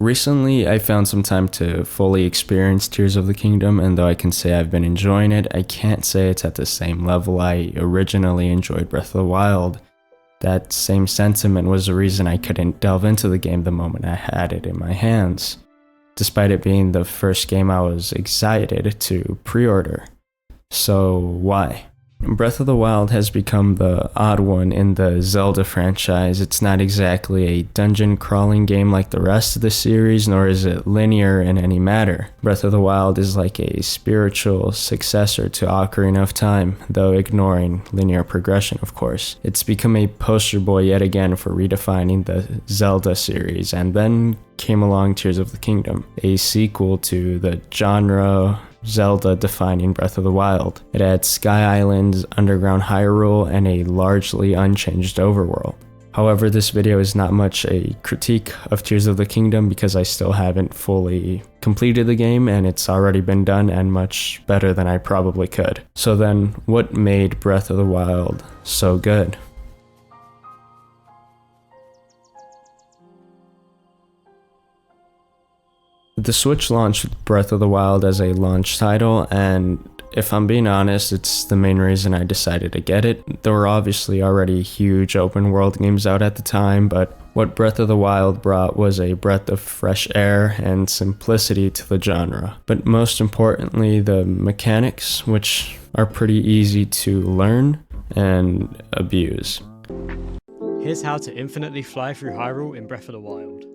Recently, I found some time to fully experience Tears of the Kingdom, and though I can say I've been enjoying it, I can't say it's at the same level I originally enjoyed Breath of the Wild. That same sentiment was the reason I couldn't delve into the game the moment I had it in my hands, despite it being the first game I was excited to pre-order. So why? Breath of the Wild has become the odd one in the Zelda franchise. It's not exactly a dungeon crawling game like the rest of the series, nor is it linear in any matter. Breath of the Wild is like a spiritual successor to Ocarina of Time, though ignoring linear progression, of course. It's become a poster boy yet again for redefining the Zelda series, and then came along Tears of the Kingdom, a sequel to the genre Zelda defining Breath of the Wild. It adds Sky Islands, underground Hyrule, and a largely unchanged overworld. However, this video is not much a critique of Tears of the Kingdom because I still haven't fully completed the game and it's already been done and much better than I probably could. So then, what made Breath of the Wild so good? The Switch launched Breath of the Wild as a launch title, and if I'm being honest, it's the main reason I decided to get it. There were obviously already huge open world games out at the time, but what Breath of the Wild brought was a breath of fresh air and simplicity to the genre. But most importantly, the mechanics, which are pretty easy to learn and abuse. Here's how to infinitely fly through Hyrule in Breath of the Wild.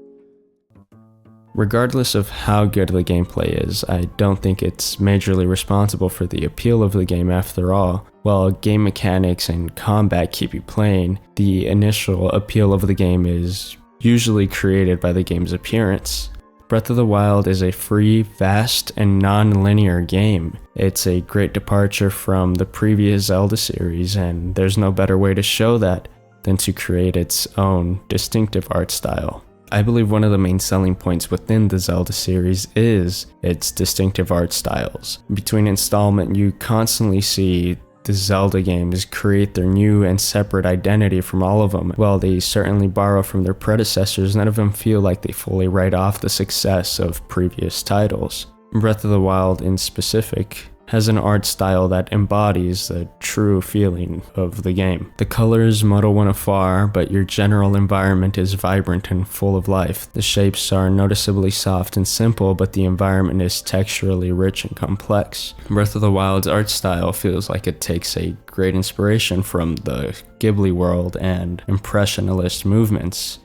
Regardless of how good the gameplay is, I don't think it's majorly responsible for the appeal of the game after all. While game mechanics and combat keep you playing, the initial appeal of the game is usually created by the game's appearance. Breath of the Wild is a free, fast, and non-linear game. It's a great departure from the previous Zelda series, and there's no better way to show that than to create its own distinctive art style. I believe one of the main selling points within the Zelda series is its distinctive art styles. Between installment, you constantly see the Zelda games create their new and separate identity from all of them. While they certainly borrow from their predecessors, none of them feel like they fully write off the success of previous titles. Breath of the Wild in specific has an art style that embodies the true feeling of the game. The colors muddle when afar, but your general environment is vibrant and full of life. The shapes are noticeably soft and simple, but the environment is texturally rich and complex. Breath of the Wild's art style feels like it takes a great inspiration from the Ghibli world and impressionist movements.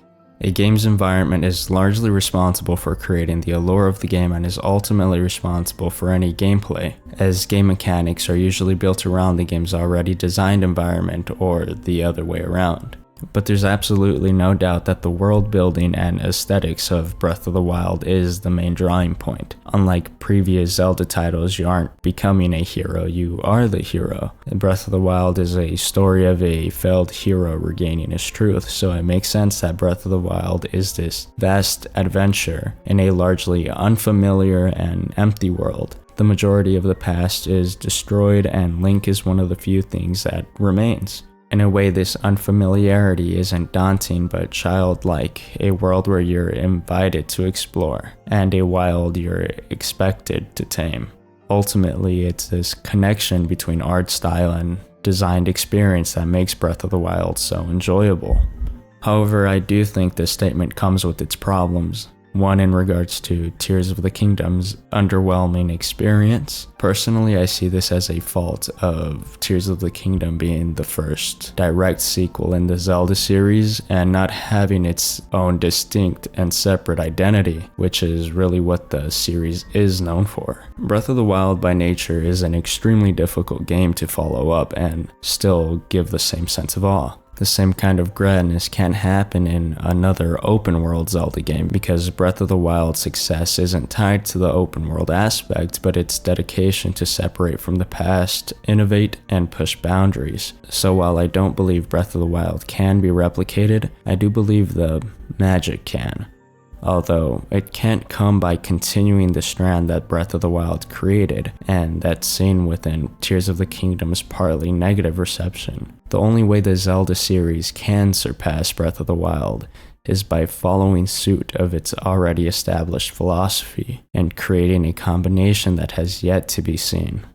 A game's environment is largely responsible for creating the allure of the game and is ultimately responsible for any gameplay, as game mechanics are usually built around the game's already designed environment or the other way around. But there's absolutely no doubt that the world building and aesthetics of Breath of the Wild is the main drawing point. Unlike previous Zelda titles, you aren't becoming a hero, you are the hero. Breath of the Wild is a story of a failed hero regaining his truth, so it makes sense that Breath of the Wild is this vast adventure in a largely unfamiliar and empty world. The majority of the past is destroyed, and Link is one of the few things that remains. In a way, this unfamiliarity isn't daunting but childlike, a world where you're invited to explore, and a wild you're expected to tame. Ultimately, it's this connection between art style and designed experience that makes Breath of the Wild so enjoyable. However, I do think this statement comes with its problems. One in regards to Tears of the Kingdom's underwhelming experience. Personally, I see this as a fault of Tears of the Kingdom being the first direct sequel in the Zelda series and not having its own distinct and separate identity, which is really what the series is known for. Breath of the Wild by nature is an extremely difficult game to follow up and still give the same sense of awe. The same kind of gladness can't happen in another open world Zelda game because Breath of the Wild's success isn't tied to the open world aspect, but its dedication to separate from the past, innovate, and push boundaries. So while I don't believe Breath of the Wild can be replicated, I do believe the magic can. Although it can't come by continuing the strand that Breath of the Wild created, and that's seen within Tears of the Kingdom's partly negative reception. The only way the Zelda series can surpass Breath of the Wild is by following suit of its already established philosophy and creating a combination that has yet to be seen.